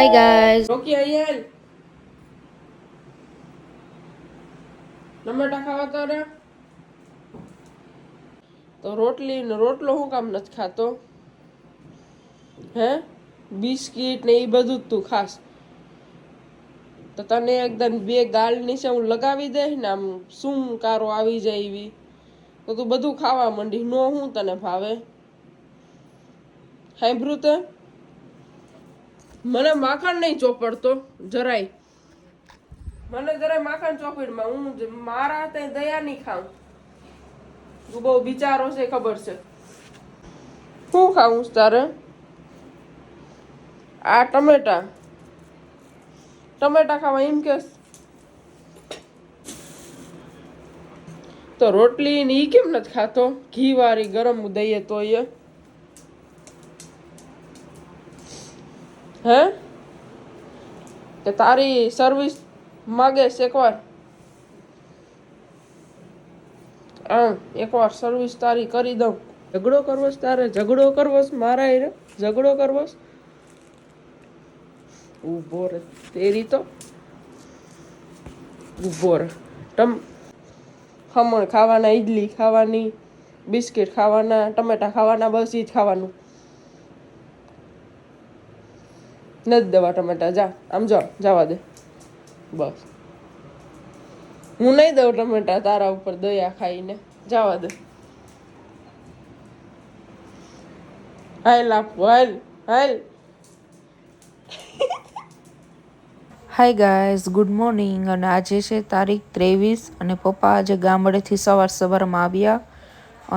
Hi guys. રોકી અહીંયા ટમેટા ખાવા તારે તો રોટલી ને રોટલો હું કામ નથી ખાતો હે બિસ્કિટ ને એ બધું તું ખાસ તો તને એકદમ બે ગાલ નીચે હું લગાવી દે ને આમ શું કારો આવી જાય એવી તો તું બધું ખાવા માંડી નો હું તને ભાવે સાંભળ્યું તે મને માખણ નહીં ચોપડતો જરાય મને જરાય માખણ ચોપડીમાં હું મારા હાથે દયા નહીં ખાઉં તું બહુ બિચારો છે ખબર છે શું ખાવું તારે આ ટમેટા ખાવા એમ કે તો રોટલી ને ઈ કેમ નથી ખાતો ઘી વાળી ગરમ દઈએ તો એ હે તે તારી સર્વિસ માગે છે એકવાર સર્વિસ તારી કરી દઉં ઝઘડો કરવો છે તારે ઝઘડો કરવો છે મારા એ ઝઘડો કરવો છે ઊભો રે તેરી તો ઊભો રે ખમણ ખાવાના ઈડલી ખાવાની બિસ્કિટ ખાવાના ટમેટા ખાવાના બસ ઈ જ ખાવાનું નથી દેવા ટમેટા જા આમ જવા દે બસ હું નહીં દઉં ટમેટા તારા ઉપર દયા ખાઈને જવા દે હાલ આપો હાલ Hi guys, good morning. અને આજે છે તારીખ 23 અને પપ્પા આજે ગામડેથી સવારમાં આવ્યા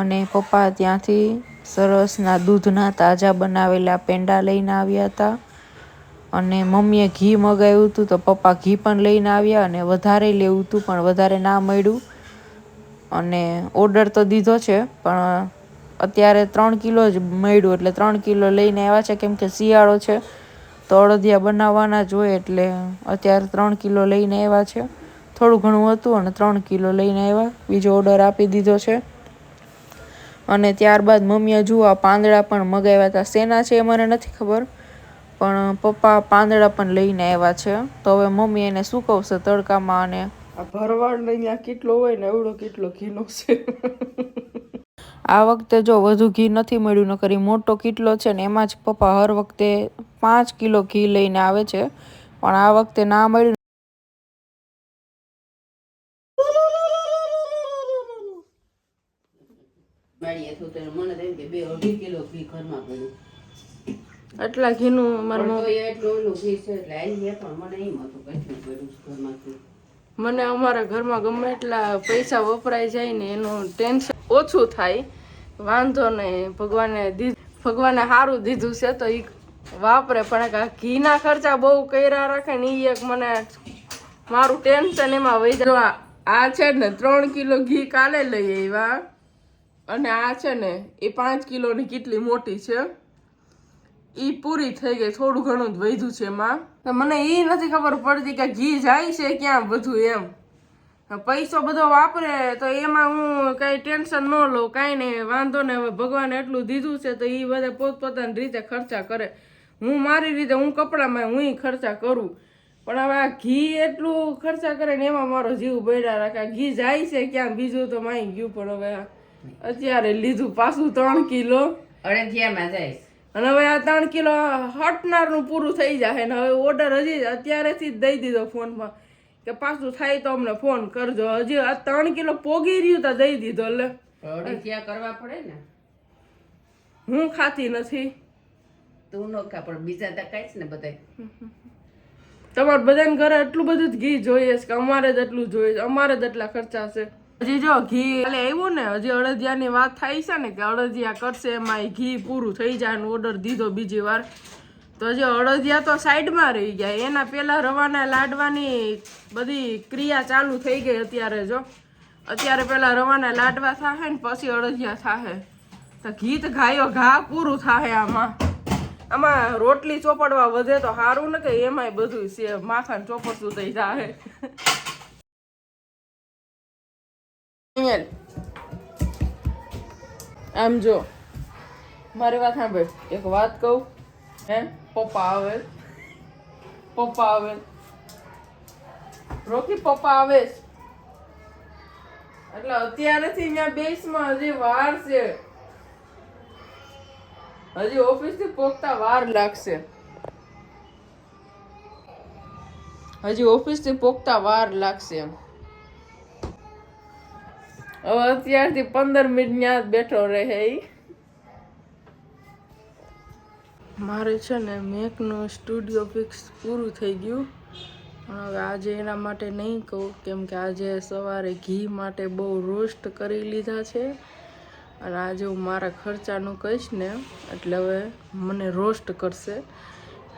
અને પપ્પા ત્યાંથી સરસના દૂધના તાજા બનાવેલા પેંડા લઈને આવ્યા હતા અને મમ્મીએ ઘી મગાવ્યું હતું તો પપ્પા ઘી પણ લઈને આવ્યા અને વધારે લેવું હતું પણ વધારે ના મળ્યું અને ઓર્ડર તો દીધો છે પણ અત્યારે 3 કિલો જ મળ્યું એટલે 3 કિલો લઈને આવ્યા છે કેમ કે શિયાળો છે તો અડદિયા બનાવવાના જ હોય એટલે અત્યારે 3 કિલો લઈને આવ્યા છે થોડું ઘણું હતું અને 3 કિલો લઈને આવ્યા બીજો ઓર્ડર આપી દીધો છે અને ત્યારબાદ મમ્મીએ જુઓ પાંદડા પણ મગાવ્યા હતા શેના છે એ મને નથી ખબર પણ પપ્પા પાંદડા પણ લઈને આવ્યા છે તો હવે મમ્મી એને સૂકવશે તડકામાં અને આ ભરવાડ લઈને કેટલો હોય ને એવડો કેટલો ઘીનો છે આ વખતે જો વધુ ઘી નથી મળ્યું નકર મોટો કિટલો છે ને એમાં જ પપ્પા હર વખતે 5 કિલો ઘી લઈને આવે છે પણ આ વખતે ના મળ્યું આટલા ઘીનું મને અમારા ઘરમાં ગમે એટલા પૈસા વપરાઈ જાય ને એનું ટેન્શન ઓછું થાય વાંધો નહીં ભગવાને સારું દીધું છે તો એ વાપરે પણ ઘીના ખર્ચા બહુ કર્યા રાખે ને એ એક મને મારું ટેન્શન એમાં વહી જાય આ છે ને 3 કિલો ઘી કાલે લઈ આવ્યા અને આ છે ને એ 5 કિલોની કેટલી મોટી છે ઈ પૂરી થઈ ગઈ થોડું ઘણું જ વધ્યું છે એમાં મને એ નથી ખબર પડતી કે ઘી જાય છે ક્યાં બધું એમ પૈસો બધો વાપરે તો એમાં હું કઈ ટેન્શન ન લઉં કાંઈ નહીં વાંધો ને હવે ભગવાને એટલું દીધું છે તો એ બધા પોતપોતાની રીતે ખર્ચા કરે હું મારી રીતે હું કપડામાં હું ખર્ચા કરું પણ હવે આ ઘી એટલું ખર્ચા કરે ને એમાં મારો જીવ બળ્યા રાખે ઘી જાય છે ક્યાં બીજું તો માઈ ગયું પણ હવે અત્યારે લીધું પાછું 3 કિલો અડદિયામાં જાય અને હવે આ 3 કિલો હટનારનું પૂરું થઈ જાય ને હવે ઓર્ડર હજી અત્યારેથી જ દઈ દીધો ફોનમાં કે પાછું થાય તો અમને ફોન કરજો હજી આ 3 કિલો પોગી રહ્યું તો દઈ દીધો એટલે અડદિયા કરવા પડે ને હું ખાતી નથી તું ન ખા પણ બીજા તો ખાઈશ ને બધા તમારે બધાને ઘરે એટલું બધું જ ઘી જોઈએ છે કે અમારે જ એટલું જોઈએ છે અમારે જ એટલા ખર્ચા છે હજી જો ઘી કાલે આવ્યું ને હજી અડદિયાની વાત થાય છે ને કે અડદિયા કરશે એમાં ઘી પૂરું થઈ જાય ઓર્ડર દીધો બીજી વાર તો હજી અડદિયા તો સાઈડમાં રહી ગયા એના પહેલા રવાના લાડવાની બધી ક્રિયા ચાલુ થઈ ગઈ અત્યારે પેલા રવાના લાડવા થાહે ને પછી અડદિયા થાહે તો ઘી તો ઘા પૂરું થાહે આમાં રોટલી ચોપડવા વધે તો સારું ને કે એમાંય બધું છે માખણ ચોપડતું થઈ જાહે આમ જો મારી વાત સાંભળ એક વાત કહું હે પપ્પા આવે પપ્પા આવે. રોકી પપ્પા આવે એટલે અત્યારેથી અહીંયા બેસમાં હજી વાર છે. હજી ઓફિસ થી પોગતા વાર લાગશે. એમ હવે અત્યારથી 15 મિનિટ ત્યાં જ બેઠો રહે. મારે છે ને મેકનું સ્ટુડિયો ફિક્સ પૂરું થઈ ગયું. હવે આજે એના માટે નહીં કહું, કેમ કે આજે સવારે ઘી માટે બહુ રોસ્ટ કરી લીધા છે. અને આજે હું મારા ખર્ચાનું કહીશ ને એટલે હવે મને રોસ્ટ કરશે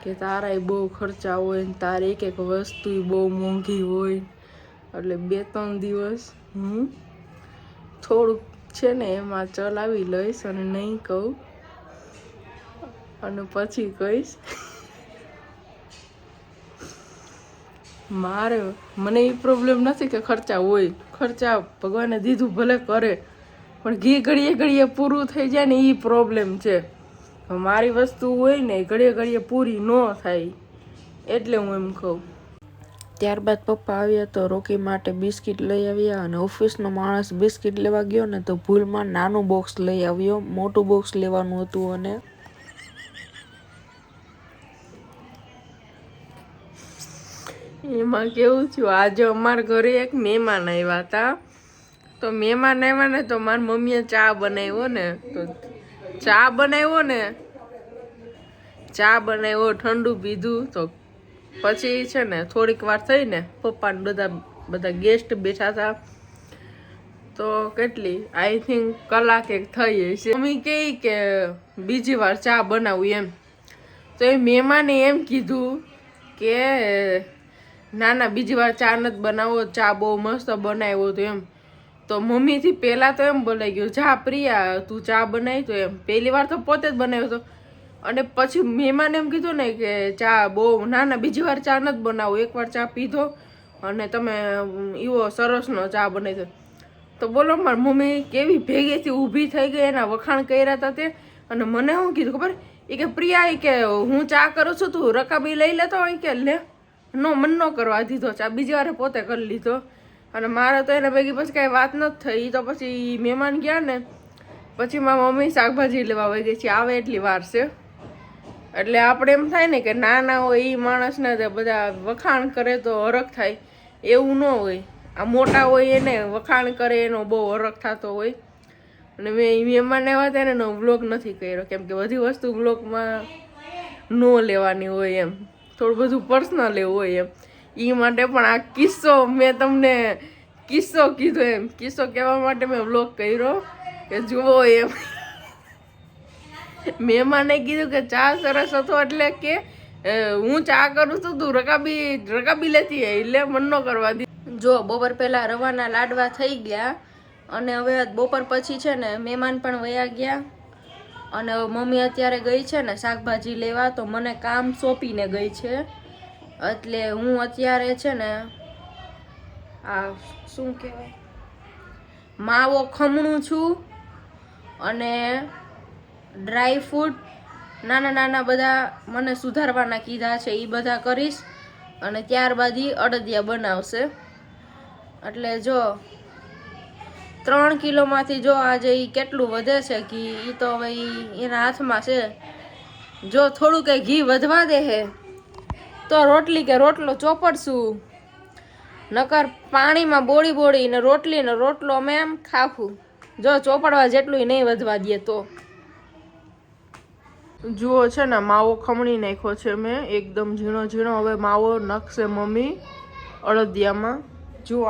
કે તારાય બહુ ખર્ચા હોય ને તારે એક એક વસ્તુ બહુ મોંઘી હોય. એટલે 2-3 દિવસ હું થોડુંક છે ને એમાં ચલાવી લઈશ અને નહીં કહું, અને પછી કહીશ. મને એ પ્રોબ્લેમ નથી કે ખર્ચા હોય. ખર્ચા ભગવાને દીધું ભલે કરે, પણ ઘી ઘડીએ પૂરું થઈ જાય ને એ પ્રોબ્લેમ છે. મારી વસ્તુ હોય ને ઘડીએ પૂરી ન થાય એટલે હું એમ કહું. ત્યારબાદ પપ્પા આવ્યા તો રોકી માટે બિસ્કિટ લઈ આવ્યા, અને ઓફિસનો માણસ બિસ્કિટ લેવા ગયો ને તો ભૂલમાં નાનું બોક્સ લઈ આવ્યો. મોટું બોક્સ લેવાનું હતું. અને એમાં કેવું થયું, આજે અમારા ઘરે એક મહેમાન આવ્યા હતા. તો મહેમાન આવ્યા ને તો મારી મમ્મીએ ચા બનાવ્યો ઠંડુ પીધું. તો પછી છે ને થોડીક વાર થઈ ને પપ્પા ને બધા ગેસ્ટ બેઠા હતા. તો કેટલી આઈ થિંક કલાક એક થઈ હશે. મમ્મી કહે કે બીજી વાર ચા બનાવું એમ. તો એ મહેમાને એમ કીધું કે ના બીજી વાર ચા નથી બનાવો, ચા બહુ મસ્ત બનાવ્યો તો એમ. તો મમ્મીથી પહેલા તો એમ બોલાઈ ગયું, જા પ્રિયા તું ચા બનાવી. તો એમ પહેલી વાર તો પોતે જ બનાવ્યો હતો. અને પછી મહેમાને એમ કીધું ને કે ચા બહુ બીજી વાર ચા નથી બનાવો, એકવાર ચા પીધો અને તમે એવો સરસનો ચા બનાવી. તો બોલો મારી મમ્મી કેવી ભેગેથી ઊભી થઈ ગઈ, એના વખાણ કર્યા હતા તે. અને મને શું કીધું ખબર, એ કે પ્રિયા એ કે હું ચા કરું છું, તું રકાબી લઈ લેતો હોય કે લે. મન ન કરવા દીધો ચા, બીજી વાર પોતે કરી લીધો. અને મારે તો એના ભેગી પછી કાંઈ વાત નથી થઈ. તો પછી મહેમાન ગયા ને પછી મારી મમ્મી શાકભાજી લેવા વહી ગઈ છે, આવે એટલી વાર છે. એટલે આપણે એમ થાય ને કે નાના હોય એ માણસને બધા વખાણ કરે તો હરખ થાય, એવું ન હોય. આ મોટા હોય એને વખાણ કરે એનો બહુ હરખ થતો હોય. અને મેં મહેમાન આવ્યા હતા એનો વ્લોગ નથી કર્યો, કેમ કે બધી વસ્તુ વ્લોગમાં ન લેવાની હોય એમ, થોડું બધું પર્સનલ એવું હોય એમ. એ માટે પણ આ કિસ્સો મેં તમને કીધો એમ, કિસ્સો કહેવા માટે મેં વ્લોગ કર્યો કે જુઓ એમ. મહેમાને કીધું કે ચા સરસ હતો એટલે કે હું ચા કરું છું, તું રકાબી લેતી એટલે મન ન કરવા દી. જો બપોર પહેલા રવાના લાડવા થઈ ગયા અને હવે બપોર પછી છે ને મહેમાન પણ વયા ગયા. અને મમ્મી અત્યારે ગઈ છે ને શાકભાજી લેવા, તો મને કામ સોંપીને ગઈ છે. એટલે હું અત્યારે છે ને આ શું કહેવાય માવો ખમણું છું અને ડ્રાય ફ્રૂટ નાના બધા મને સુધારવાના કીધા છે, એ બધા કરીશ. અને ત્યારબાદ એ અડદિયા બનાવશે. એટલે જો 3 કિલોમાંથી જો આજે એ કેટલું વધે છે ઘી, એ તો હવે એના હાથમાં છે. જો થોડું કંઈ ઘી વધવા દે હે તો રોટલી કે રોટલો ચોપડશું, નકર પાણીમાં બોળી ને રોટલી ને રોટલો અમે એમ ખાખું. જો ચોપડવા જેટલું નહીં વધવા દે તો. જુઓ છે ને માવો ખમણી નાખ્યો છે મેં એકદમ ઝીણો. હવે માવો નાખશે મમ્મી અડદિયામાં. જુઓ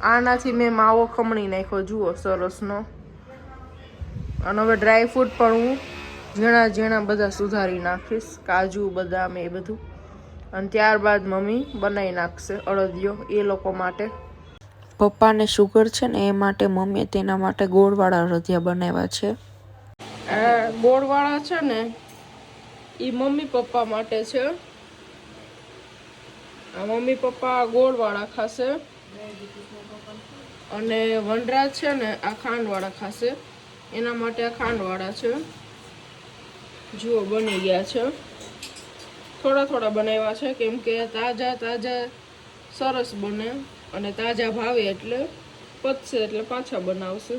આનાથી મેં માવો ખમણી નાખ્યો, જુઓ સરસનો. અને હવે ડ્રાય ફ્રૂટ પણ હું ઝીણા બધા સુધારી નાખીશ, કાજુ બદામ એ બધું. અને ત્યારબાદ મમ્મી બનાવી નાખશે અડદિયો એ લોકો માટે. પપ્પાને શુગર છે ને એ માટે મમ્મીએ તેના માટે ગોળવાળા અડદિયા બનાવ્યા છે. ગોળવાળા છે ને એ મમ્મી પપ્પા માટે છે. મમ્મી પપ્પા ગોળવાળા ખાશે અને વનરાજ છે ને આ ખાંડવાળા ખાશે. એના માટે આ ખાંડવાળા છે. જુઓ બની ગયા છે. થોડા થોડા બનાવ્યા છે કેમ કે તાજા તાજા સરસ બને અને તાજા ભાવે એટલે પચશે એટલે પાછા બનાવશે.